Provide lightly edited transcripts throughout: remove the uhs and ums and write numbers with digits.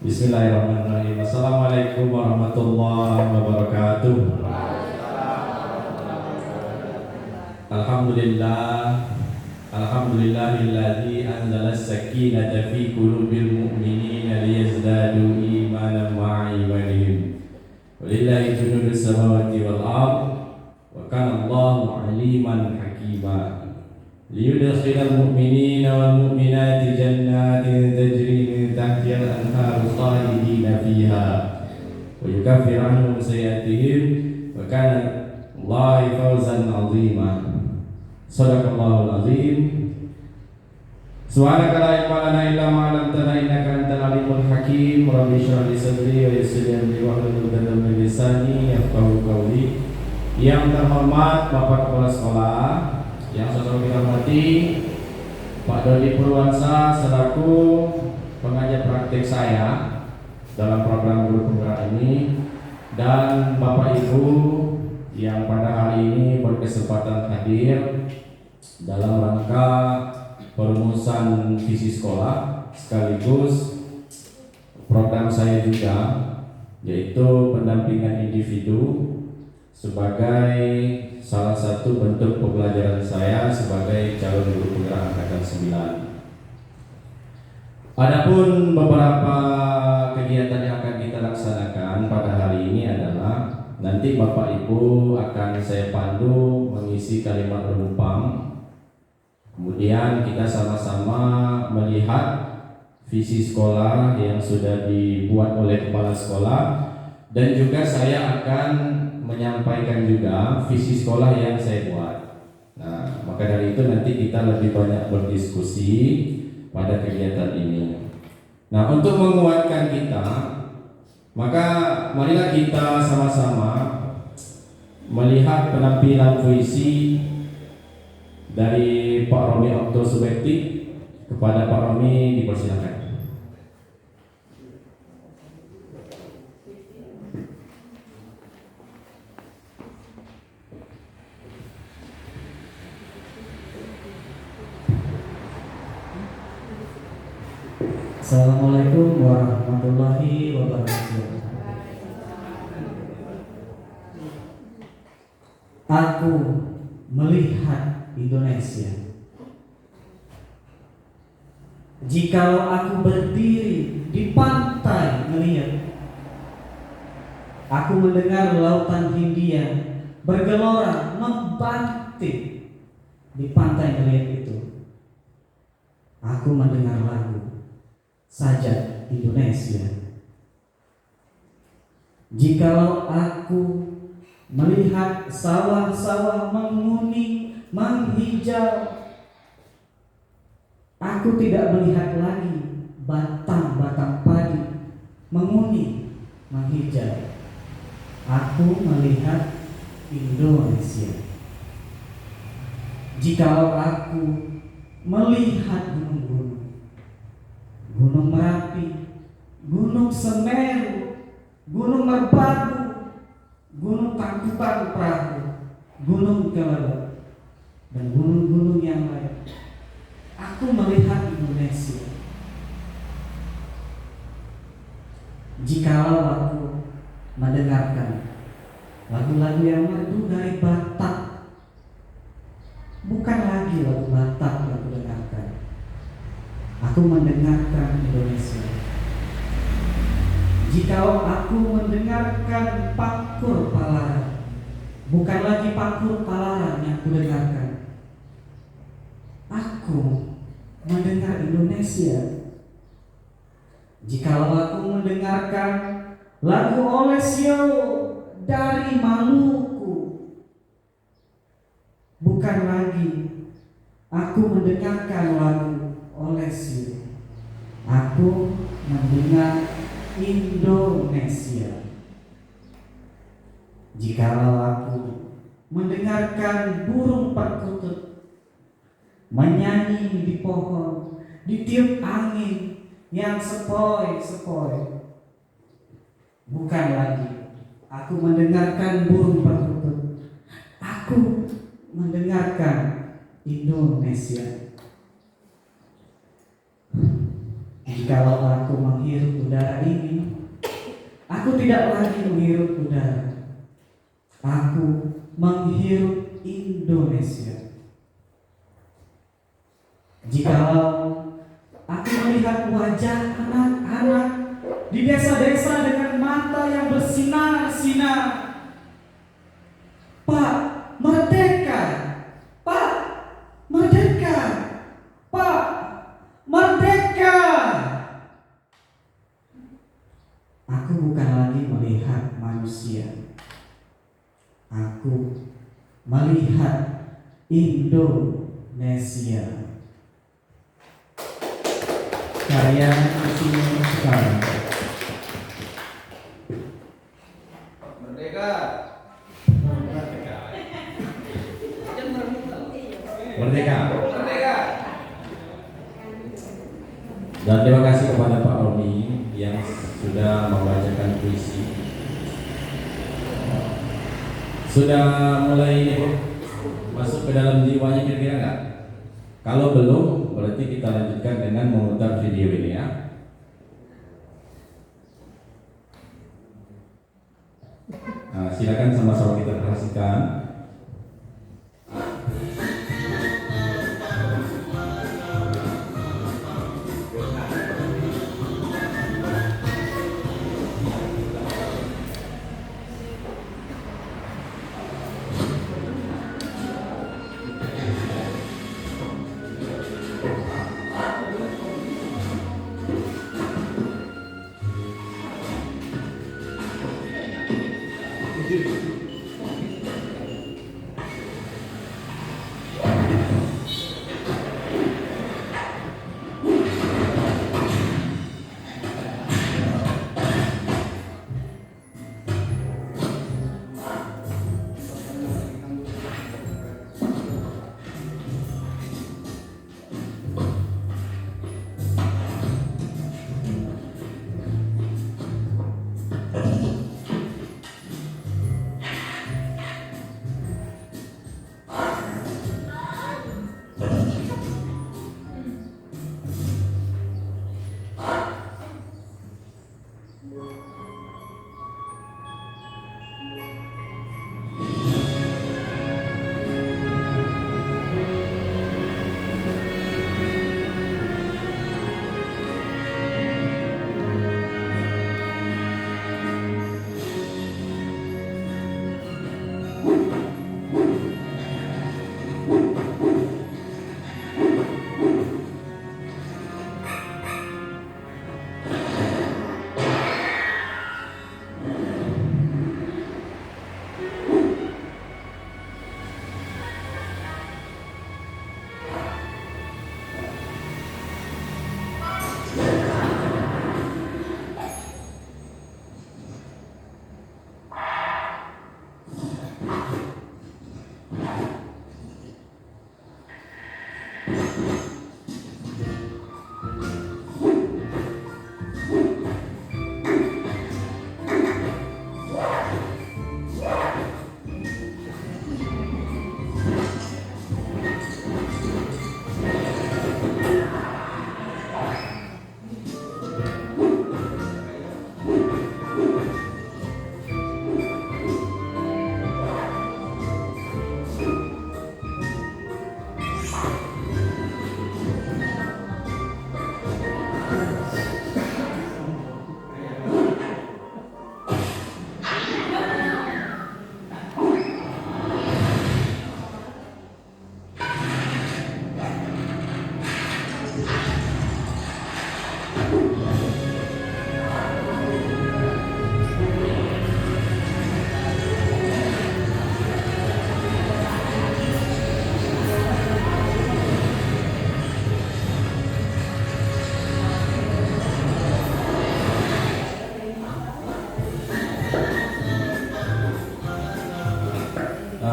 Bismillahirrahmanirrahim. Assalamualaikum warahmatullahi wabarakatuh. Alhamdulillah. Alhamdulillahilladzi anzala as-sakinata fi qulubil mu'minina liyazdadu imanan ma'a imanihim. Walillahi junudus samawati wal ard wa kana Allahu 'aliman hakima. Liyudkhilal mu'minina wal mu'minati jannatin tajri min tahtiha al-anharu khalidina fiha wa yukaffir 'anhum sayyi'atihim wa kana Allahu fawzan 'azima. Shadaqallahul 'azim. Subhanaka la ilma lana illa ma 'allamtana innaka antal alimul hakim. Rabbi shrah li sadri wa yassir li amri wahlul 'uqdatam min lisani yafqahu qawli. Yang terhormat Bapak Kepala Sekolah, yang saya hormati Pak Dodi Purwansa selaku pengajar praktik saya dalam program guru penggerak ini, dan Bapak Ibu yang pada hari ini berkesempatan hadir dalam rangka perumusan visi sekolah sekaligus program saya juga, yaitu pendampingan individu sebagai salah satu bentuk pembelajaran saya sebagai calon guru penggerak angkatan 9. Adapun beberapa kegiatan yang akan kita laksanakan pada hari ini adalah nanti Bapak Ibu akan saya pandu mengisi kalimat penumpang. Kemudian kita sama-sama melihat visi sekolah yang sudah dibuat oleh kepala sekolah, dan juga saya akan menyampaikan juga visi sekolah yang saya buat. Nah, maka dari itu nanti kita lebih banyak berdiskusi pada kegiatan ini. Nah, untuk menguatkan kita, maka marilah kita sama-sama melihat penampilan puisi dari Pak Romi Okto Subekti. Kepada Pak Romi dipersilakan. Assalamualaikum warahmatullahi wabarakatuh. Aku melihat Indonesia. Jikalau aku berdiri di pantai melihat, aku mendengar lautan Hindia bergelora membanting di pantai melihat itu. Aku mendengar lagu Sajak Indonesia. Jikalau aku melihat sawah-sawah menguning, menghijau, aku tidak melihat lagi batang-batang padi menguning, menghijau. Aku melihat Indonesia. Jikalau aku melihat gunung-gunung, Gunung Merapi, Gunung Semeru, Gunung Merbabu, Gunung Tangkuban Perahu, Gunung Kelebak, dan gunung-gunung yang lain, aku melihat Indonesia. Jikalau aku mendengarkan lagu-lagu yang merdu dari Batak, bukan lagi lagu Batak yang aku dengarkan, aku mendengarkan Indonesia. Jikalau aku mendengarkan Pangkur Palaran, bukan lagi Pangkur Palaran yang aku dengarkan, aku mendengar Indonesia. Jikalau aku mendengarkan lagu Olesio dari Maluku, bukan lagi aku mendengarkan lagu Olesio, aku mendengar Indonesia. Jikalau aku mendengarkan burung perkutut menyanyi di pohon, ditiup angin yang sepoi-sepoi, bukan lagi aku mendengarkan burung perkutut, aku mendengarkan Indonesia. Jikalau aku menghirup udara ini, aku tidak lagi menghirup udara. Aku menghirup Indonesia. Jikalau aku melihat wajah anak-anak di desa-desa dengan mata yang bersinar-sinar, Pak, merdeka! Pak, merdeka! Pak, merdeka! Aku bukan lagi melihat manusia. Aku melihat Indonesia. Karya Kusuma sekarang. Merdeka. Merdeka. Merdeka. Dan terima kasih kepada Pak Roni yang sudah membacakan puisi. Sudah mulai ini, Bu, masuk ke dalam jiwanya kira-kira nggak? Kalau belum, berarti kita lanjutkan dengan memutar video ini ya. Nah, silakan sama-sama kita perhatikan.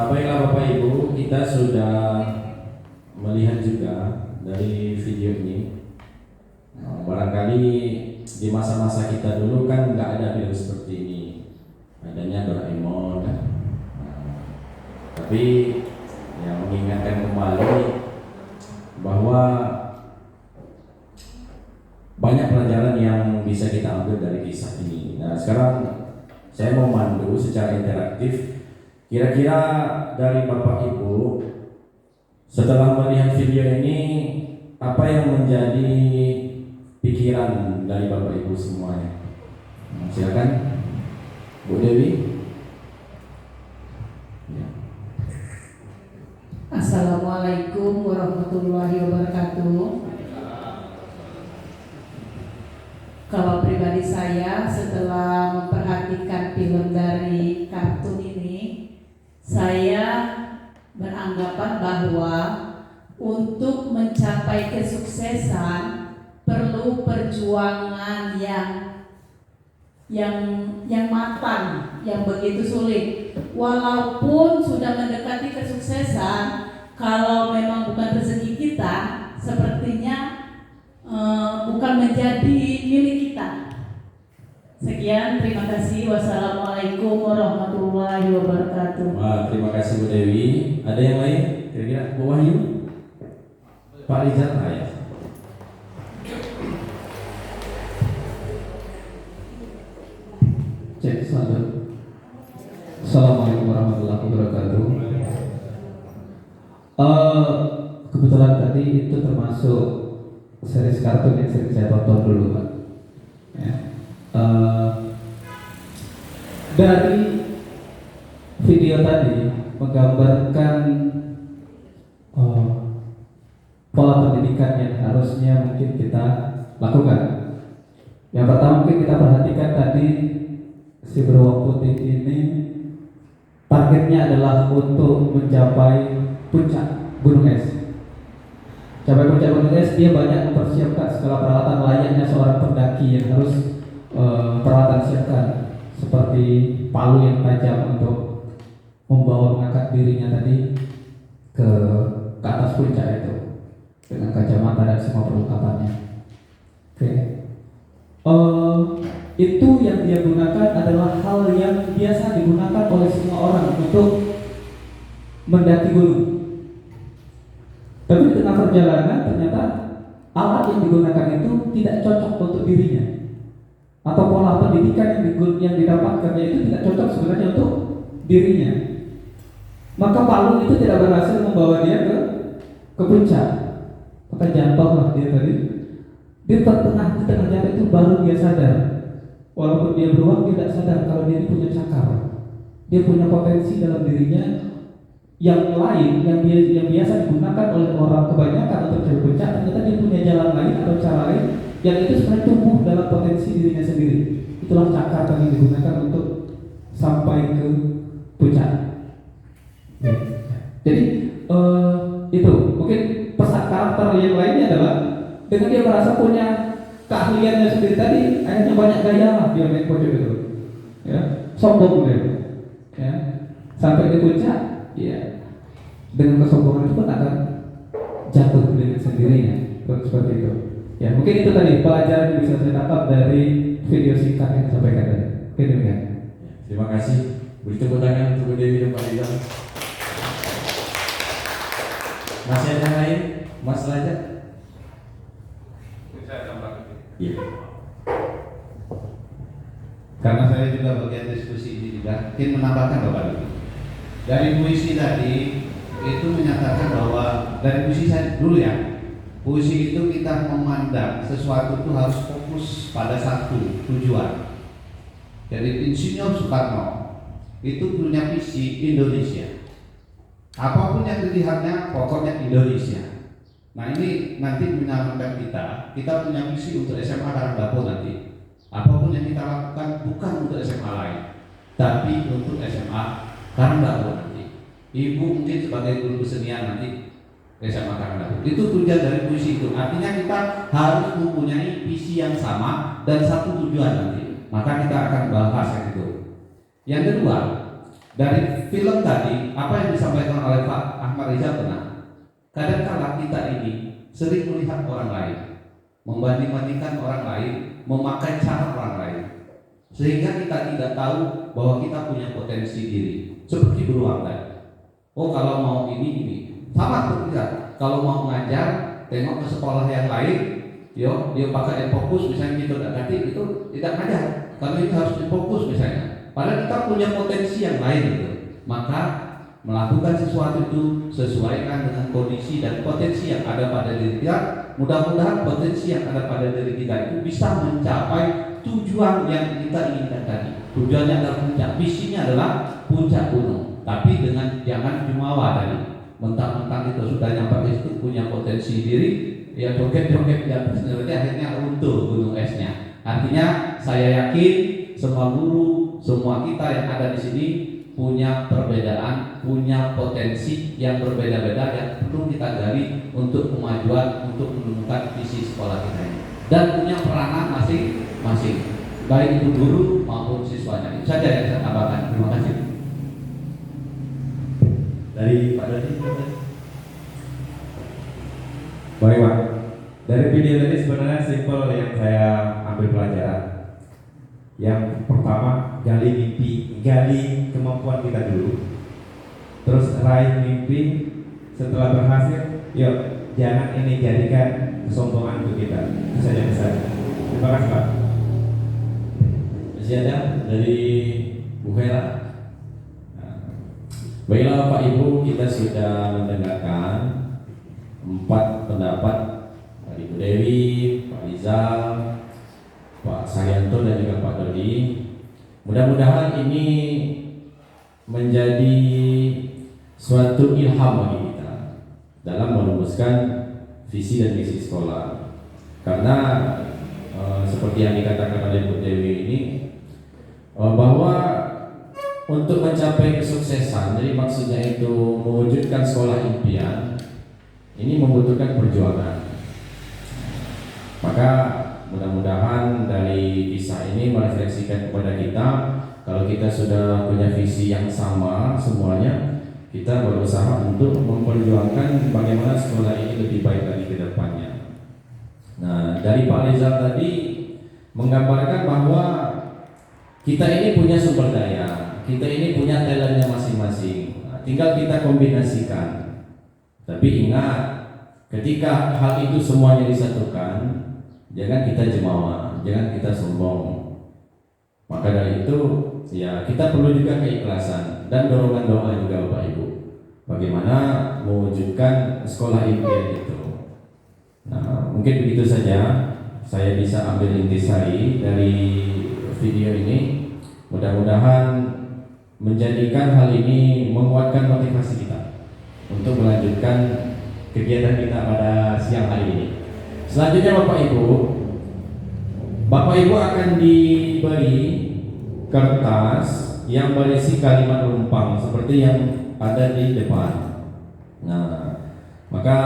Baiklah Bapak Ibu, kita sudah melihat juga dari video ini. Barangkali di masa-masa kita dulu kan nggak ada video seperti ini, adanya Doraemon kan. Tapi yang mengingatkan kembali bahwa banyak pelajaran bisa kita ambil dari kisah ini. Nah, sekarang saya mau mandu secara interaktif. Kira-kira dari Bapak Ibu setelah melihat video ini, apa yang menjadi pikiran dari Bapak Ibu semuanya? Nah, silakan Bu Dewi. Ya. Assalamualaikum warahmatullahi wabarakatuh. Kalau pribadi saya, setelah memperhatikan film dari kartun ini, saya beranggapan bahwa untuk mencapai kesuksesan perlu perjuangan yang matang, yang begitu sulit. Walaupun sudah mendekati kesuksesan, kalau memang bukan rezeki kita, sepertinya bukan menjadi milik kita. Sekian, terima kasih. Wassalamualaikum warahmatullahi wabarakatuh. Wah, terima kasih Bu Dewi. Ada yang lain? Kira-kira Bu Wahyu? Pak Rizal? Ya. Cek satu. Assalamualaikum warahmatullahi wabarakatuh. Kebetulan tadi itu termasuk series kartun yang sering saya tonton dulu, Pak. Ya. Dari video tadi menggambarkan pola pendidikan yang harusnya mungkin kita lakukan. Yang pertama mungkin kita perhatikan tadi si beruang putih ini targetnya adalah untuk mencapai puncak gunung es. Capai puncak gunung es, dia banyak mempersiapkan segala peralatan layaknya seorang pendaki yang harus peralatan siapkan, seperti palu yang tajam untuk membawa mengangkat dirinya tadi ke atas puncak itu dengan kacamata dan semua perlengkapannya. Oke. Itu yang dia gunakan adalah hal yang biasa digunakan oleh semua orang untuk mendaki gunung. Tapi di tengah perjalanan ternyata alat yang digunakan itu tidak cocok untuk dirinya, atau pola pendidikan yang didapatkannya itu tidak cocok sebenarnya untuk dirinya. Maka palu itu tidak berhasil membawa dia ke puncak. Maka jatuhlah dia tadi. Di tengah jalan itu baru dia sadar, walaupun dia beruang, dia tidak sadar kalau dia punya cakar. Dia punya potensi dalam dirinya yang lain, yang biasa digunakan oleh orang kebanyakan untuk capai puncak. Ternyata dia punya jalan lain atau cara lain yang itu sebenarnya tumbuh dalam potensi dirinya sendiri. Itulah cakar yang digunakan untuk sampai ke puncak. Jadi itu mungkin pesan karakter yang lainnya adalah dengan dia merasa punya keahliannya sendiri tadi, akhirnya banyak gaya lah dia naik pojok itu, ya, sombong dia, ya, sampai di puncak, ya, dengan kesombongan itu pun akan jatuh dengan sendirinya, seperti itu. Ya, mungkin itu tadi pelajaran yang bisa saya dapat dari video singkat yang disampaikan tadi. Oke, demikian. Terima kasih. Beri tepuk tangan untuk Bu Dewi dan Pak Rizal. Masih ada yang lain? Mas Raja? Iya. Karena saya juga bagian diskusi ini juga, ingin menambahkan Bapak Ibu. Dari puisi tadi itu menyatakan bahwa dari puisi saya dulu ya, puisi itu kita memandang sesuatu itu harus fokus pada satu tujuan. Jadi Insinyur Soekarno itu punya visi Indonesia. Apapun yang dilihatnya, pokoknya Indonesia. Nah ini nanti menyarankan kita punya visi untuk SMA Karangbapo nanti. Apapun yang kita lakukan bukan untuk SMA lain, tapi untuk SMA Karangbapo nanti. Ibu mungkin sebagai guru kesenian nanti SMA Karangbapo. Itu tujuan dari puisi itu. Artinya kita harus mempunyai visi yang sama dan satu tujuan nanti. Maka kita akan bahas yang itu. Yang kedua, dari film tadi apa yang disampaikan oleh Pak Ahmad Rizal benar. Kadang-kala kita ini sering melihat orang lain, membanding-bandingkan orang lain, memakai cara orang lain, sehingga kita tidak tahu bahwa kita punya potensi diri. Seperti beruang tadi. Oh kalau mau ini, sama seperti kita. Kalau mau ngajar, tengok ke sekolah yang lain, dia pakai fokus misalnya gitu, ganti itu tidak ada. Kami itu harus fokus misalnya. Padahal kita punya potensi yang lain gitu. Maka melakukan sesuatu itu sesuaikan dengan kondisi dan potensi yang ada pada diri kita. Mudah-mudahan potensi yang ada pada diri kita itu bisa mencapai tujuan yang kita inginkan tadi. Tujuannya adalah puncak, visinya adalah puncak gunung. Tapi dengan jangan jumawa tadi. Mentang-mentang itu sudah nyampe itu punya potensi diri, ya joget-joget di atas nanti akhirnya runtuh gunung esnya. Artinya saya yakin semua guru, semua kita yang ada di sini punya perbedaan, punya potensi yang berbeda-beda yang perlu kita gali untuk kemajuan, untuk menemukan visi sekolah kita ini. Dan punya peranan masing-masing, baik itu guru maupun siswanya. Itu saja yang saya tambahkan. Terima kasih. Dari Pak Dodi. Baik Pak. Dari video tadi sebenarnya simpel yang saya ambil pelajaran. Yang pertama, gali mimpi, gali kemampuan kita dulu. Terus raih mimpi. Setelah berhasil, yuk jangan ini jadikan kesombongan untuk kita. Itu saja pesan. Terima kasih Pak. Masih ada dari Bu Hera. Baiklah Bapak Ibu, kita sudah mendengarkan 4 pendapat dari Ibu Dewi, Pak Rizal, Pak Saryanto dan juga Pak Dodi. Mudah-mudahan ini menjadi suatu ilham bagi kita dalam merumuskan visi dan misi sekolah. Karena seperti yang dikatakan oleh Bu Dewi ini, bahwa untuk mencapai kesuksesan, jadi maksudnya itu mewujudkan sekolah impian, ini membutuhkan perjuangan. Maka mudah-mudahan dari kisah ini merefleksikan kepada kita, kalau kita sudah punya visi yang sama semuanya, kita berusaha untuk memperjuangkan bagaimana sekolah ini lebih baik lagi ke depannya. Nah, dari Pak Rizal tadi menggambarkan bahwa kita ini punya sumber daya, kita ini punya talentnya masing-masing. Nah, tinggal kita kombinasikan. Tapi ingat, ketika hal itu semuanya disatukan, jangan kita jemawa, jangan kita sombong. Maka dari itu, ya kita perlu juga keikhlasan dan dorongan doa juga Bapak Ibu. Bagaimana mewujudkan sekolah impian itu. Nah, mungkin begitu saja. Saya bisa ambil intisari dari video ini. Mudah-mudahan menjadikan hal ini menguatkan motivasi kita untuk melanjutkan kegiatan kita pada siang hari ini. Selanjutnya Bapak Ibu akan diberi kertas yang berisi kalimat rumpang seperti yang ada di depan. Nah, maka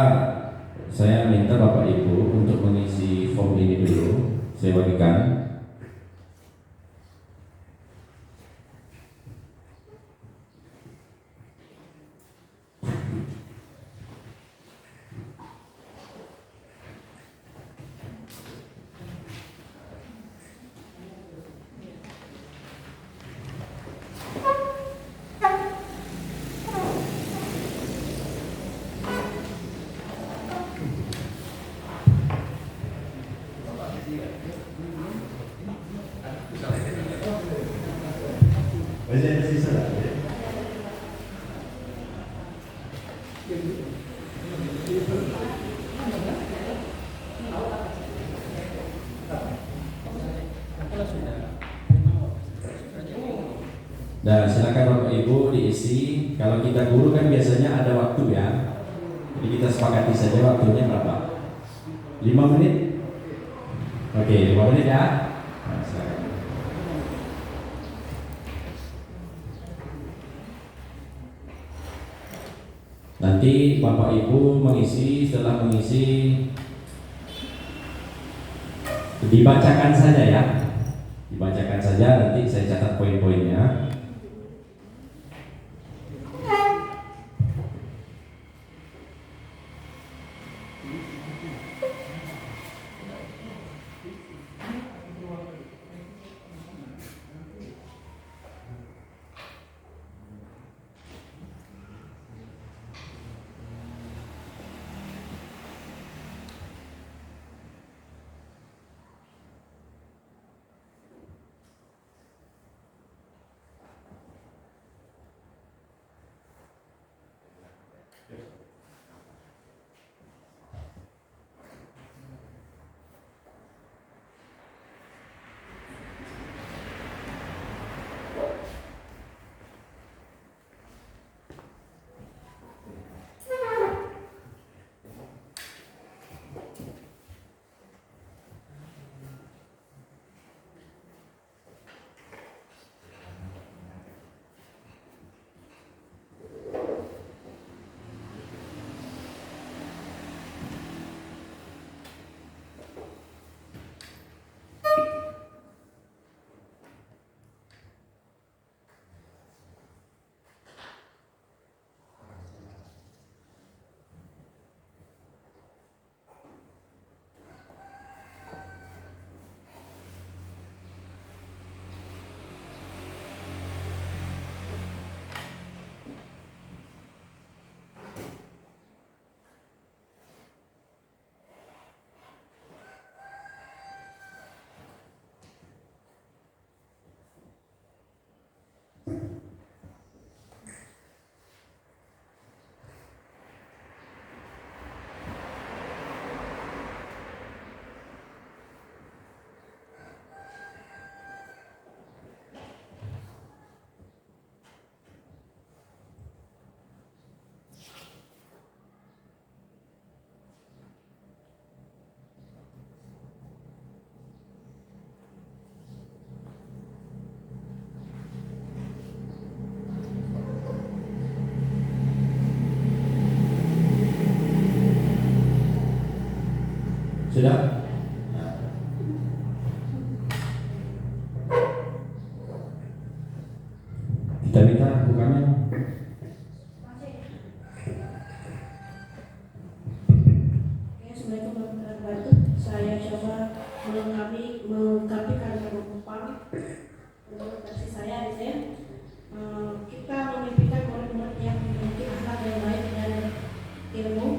saya minta Bapak Ibu untuk mengisi form ini dulu. Saya bagikan. Nah, silakan Bapak Ibu diisi. Kalau kita guru kan biasanya ada waktu ya. Jadi kita sepakati saja waktunya berapa? 5 menit? Oke, 5 menit ya. Nah, silakan. Nanti Bapak Ibu mengisi, setelah mengisi dibacakan saja ya. Dibacakan saja, nanti saya catat poin-poinnya. Sudah? Kita minta bukannya. Assalamualaikum warahmatullahi wabarakatuh. Saya coba melengkapi kalimat penumpang menurut versi saya gitu ya. Kita memimpikan murid-murid yang memiliki akhlak yang baik dan ilmu.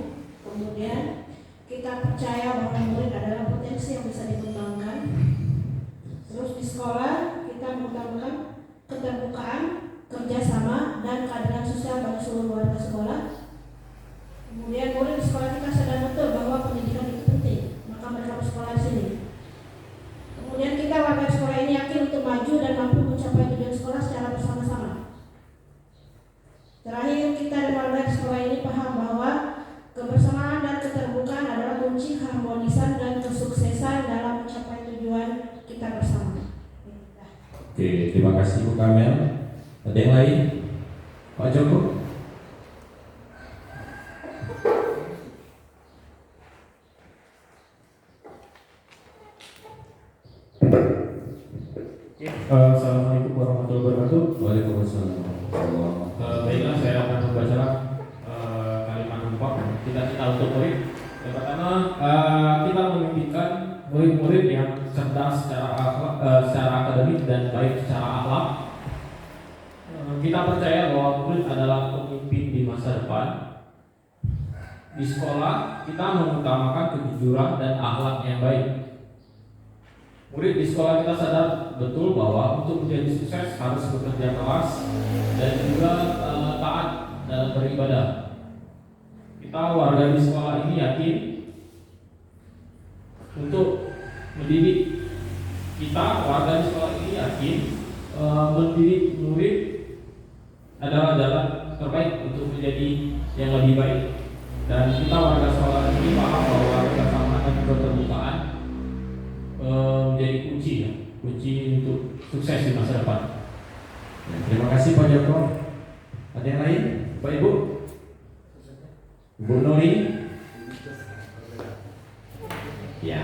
Kemudian kita percaya bahwa murid adalah potensi yang bisa dikembangkan. Terus di sekolah kita mengutamakan keterbukaan, kerjasama, dan keadilan sosial bagi seluruh warga sekolah. Kemudian murid di sekolah kita sadar betul bahwa pendidikan itu penting, maka mereka bersekolah di sini. Kemudian kita warga sekolah ini yakin untuk maju dan mampu mencapai tujuan sekolah secara bersama-sama. Terakhir, kita dan warga di sekolah ini paham bahwa kebersamaan dan keterbukaan adalah kunci keharmonisan dan kesuksesan dalam mencapai tujuan kita bersama. Oke, terima kasih Bu Kamel. Ada yang lain? Pak Joko? Assalamualaikum warahmatullahi wabarakatuh. Waalaikumsalam. Baiklah, saya akan membacakan kalimat numpang cita-cita untuk murid. Yang pertama, kita memimpikan murid-murid yang cerdas secara akademik dan baik secara akhlak. Kita percaya bahwa murid adalah pemimpin di masa depan. Di sekolah, kita mengutamakan kejujuran dan akhlak yang baik. Murid di sekolah kita sadar betul bahwa untuk menjadi sukses harus bekerja keras dan juga taat dalam beribadah. Kita warga di sekolah ini yakin untuk mendidik. Kita warga di sekolah ini yakin mendidik murid adalah jalan terbaik untuk menjadi yang lebih baik. Dan kita warga sekolah ini paham bahwa kerjasama dan keterbukaan menjadi kunci untuk sukses di masa depan. Terima kasih Pak Joko. Ada yang lain, Pak Ibu? Bu Nuri? Ya.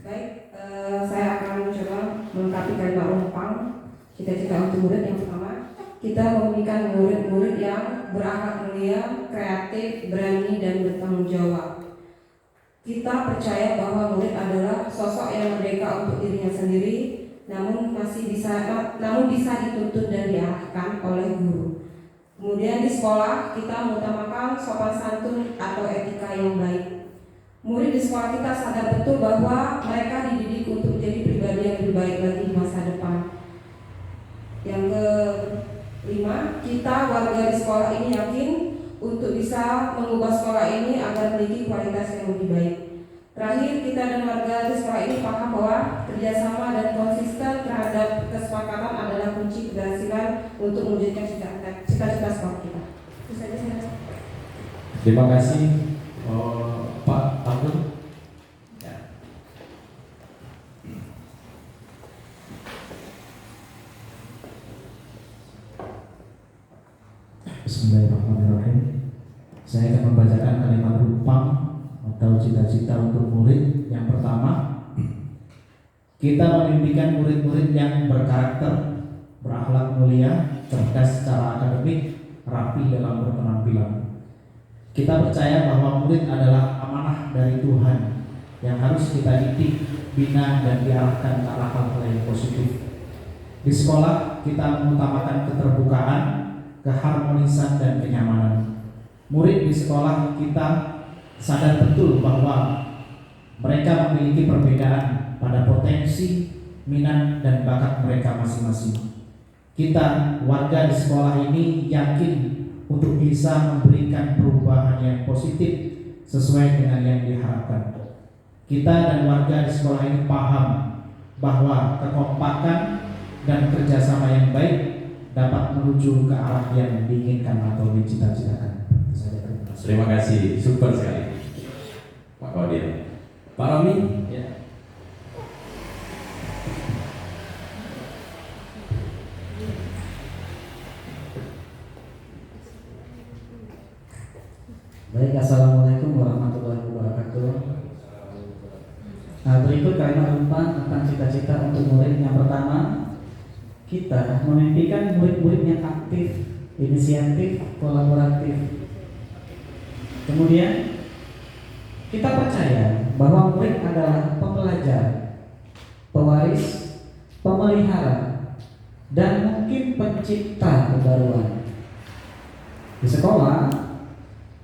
Baik, saya akan mencoba melengkapi kalimat penumpang cita-cita untuk murid. Yang pertama, kita memberikan murid-murid yang berakhlak mulia, kreatif, berani, dan bertanggung jawab. Kita percaya bahwa murid adalah sosok yang merdeka untuk dirinya sendiri, namun bisa dituntun dan diarahkan oleh guru. Kemudian di sekolah kita mengutamakan sopan santun atau etika yang baik. Murid di sekolah kita sadar betul bahwa mereka dididik untuk menjadi pribadi yang lebih baik lagi di masa depan. Yang kelima, kita warga di sekolah ini yakin untuk bisa mengubah sekolah ini agar memiliki kualitas yang lebih baik. Terakhir, kita dan warga di sekolah ini paham bahwa kerjasama dan konsisten terhadap kesepakatan adalah kunci keberhasilan untuk mewujudkan cita-cita sekolah kita. Itu saja saya. Terima kasih Pak Abdul. Ya. Bismillahirrahmanirrahim. Saya akan membacakan kalimat rumpang atau cita-cita untuk murid. Yang pertama, kita memimpikan murid-murid yang berkarakter, berakhlak mulia, cerdas secara akademik, rapi dalam berpenampilan. Kita percaya bahwa murid adalah amanah dari Tuhan yang harus kita didik, bina, dan diarahkan ke arah hal yang positif. Di sekolah kita mengutamakan keterbukaan, keharmonisan, dan kenyamanan. Murid di sekolah kita sadar betul bahwa mereka memiliki perbedaan pada potensi, minat, dan bakat mereka masing-masing. Kita warga di sekolah ini yakin untuk bisa memberikan perubahan yang positif sesuai dengan yang diharapkan. Kita dan warga di sekolah ini paham bahwa kekompakan dan kerjasama yang baik dapat menuju ke arah yang diinginkan atau dicita-citakan. Terima kasih, super sekali Pak Kodir. Pak Romi, ya. Baik, assalamualaikum warahmatullahi wabarakatuh. Nah, berikut kalimat umpan tentang cita-cita untuk murid. Yang pertama, kita memimpikan murid-murid yang aktif, inisiatif, kolaboratif. Kemudian, kita percaya bahwa murid adalah pembelajar, pewaris, pemelihara, dan mungkin pencipta kebaruan. Di sekolah,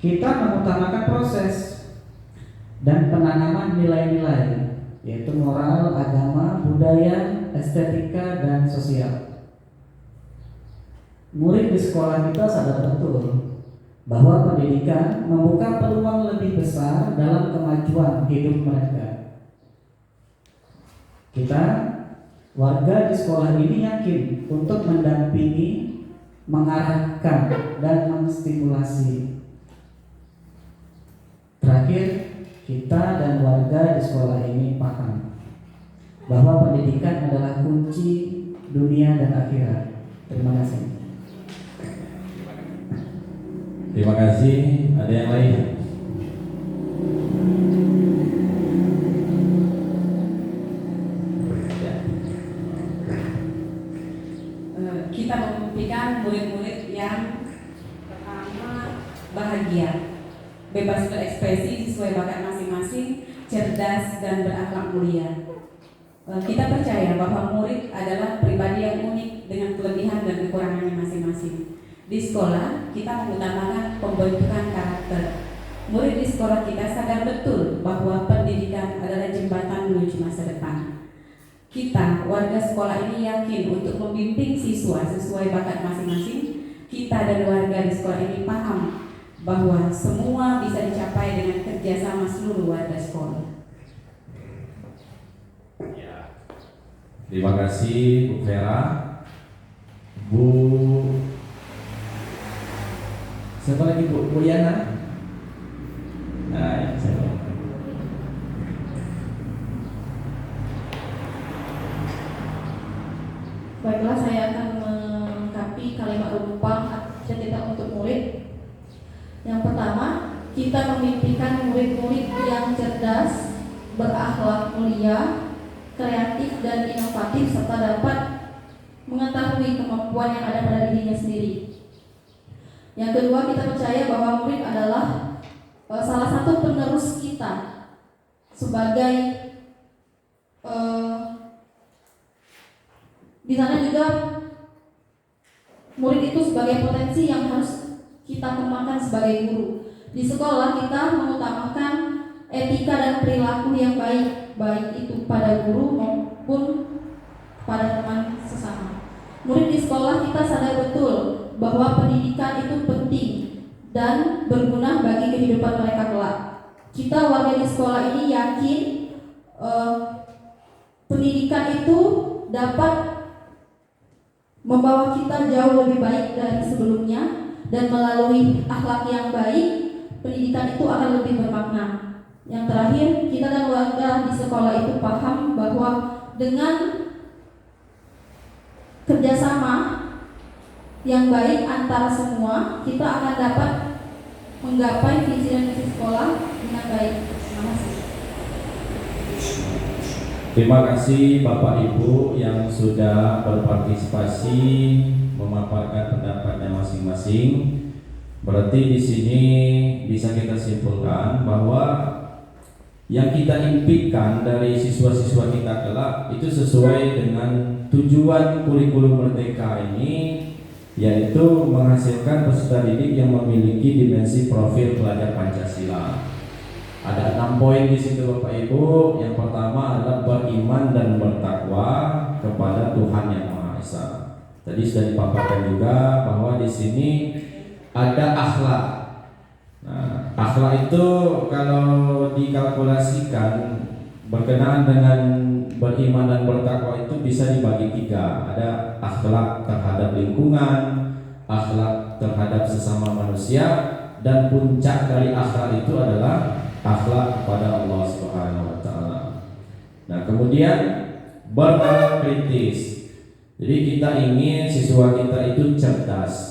kita mengutamakan proses dan penanaman nilai-nilai, yaitu moral, agama, budaya, estetika, dan sosial. Murid di sekolah kita sadar betul bahwa pendidikan membuka peluang lebih besar dalam kemajuan hidup mereka. Kita, warga di sekolah ini yakin untuk mendampingi, mengarahkan, dan menstimulasi. Terakhir, kita dan warga di sekolah ini paham bahwa pendidikan adalah kunci dunia dan akhirat. Terima kasih. Terima kasih. Ada yang lain? Kita memimpikan murid-murid yang pertama bahagia, bebas berekspresi sesuai bakat masing-masing, cerdas dan berakhlak mulia. Kita percaya bahwa murid adalah pribadi yang unik dengan kelebihan dan kekurangannya masing-masing. Di sekolah, kita mengutamakan pembentukan karakter. Murid di sekolah kita sadar betul bahwa pendidikan adalah jembatan menuju masa depan. Kita, warga sekolah ini yakin untuk membimbing siswa sesuai bakat masing-masing. Kita dan warga di sekolah ini paham bahwa semua bisa dicapai dengan kerjasama seluruh warga sekolah. Terima kasih Bu Vera. Bu siapa lagi Bu Yana? Nah, ya, saya. Baiklah, saya akan melengkapi kalimat rumpang cita-cita untuk murid. Yang pertama, kita memimpikan murid-murid yang cerdas, berakhlak mulia, kreatif dan inovatif, serta dapat mengetahui kemampuan yang ada pada dirinya sendiri. Yang kedua, kita percaya bahwa murid adalah salah satu penerus kita sebagai di sana juga murid itu sebagai potensi yang harus kita kembangkan sebagai guru. Di sekolah kita mengutamakan etika dan perilaku yang baik, baik itu pada guru maupun pada teman sesama. Murid di sekolah kita sadar betul bahwa pendidikan itu penting dan berguna bagi kehidupan mereka kelak. Kita warga di sekolah ini yakin pendidikan itu dapat membawa kita jauh lebih baik dari sebelumnya, dan melalui akhlak yang baik, pendidikan itu akan lebih bermakna. Yang terakhir, kita dan warga di sekolah itu paham bahwa dengan kerjasama yang baik antara semua, kita akan dapat menggapai visi dan misi sekolah dengan baik. Terima kasih. Terima kasih Bapak Ibu yang sudah berpartisipasi memaparkan pendapatnya masing-masing. Berarti di sini bisa kita simpulkan bahwa yang kita impikan dari siswa-siswa kita kelak itu sesuai dengan tujuan kurikulum Merdeka ini, yaitu menghasilkan peserta didik yang memiliki dimensi profil pelajar Pancasila. Ada 6 poin di situ Bapak Ibu. Yang pertama adalah beriman dan bertakwa kepada Tuhan Yang Maha Esa. Tadi sudah dipaparkan juga bahwa di sini ada akhlak. Nah, akhlak itu kalau dikalkulasikan berkenaan dengan beriman dan bertakwa itu bisa dibagi 3. Ada akhlak terhadap lingkungan, akhlak terhadap sesama manusia, dan puncak dari akhlak itu adalah akhlak kepada Allah Subhanahu wa taala. Nah, kemudian bernalar kritis. Jadi kita ingin siswa kita itu cerdas.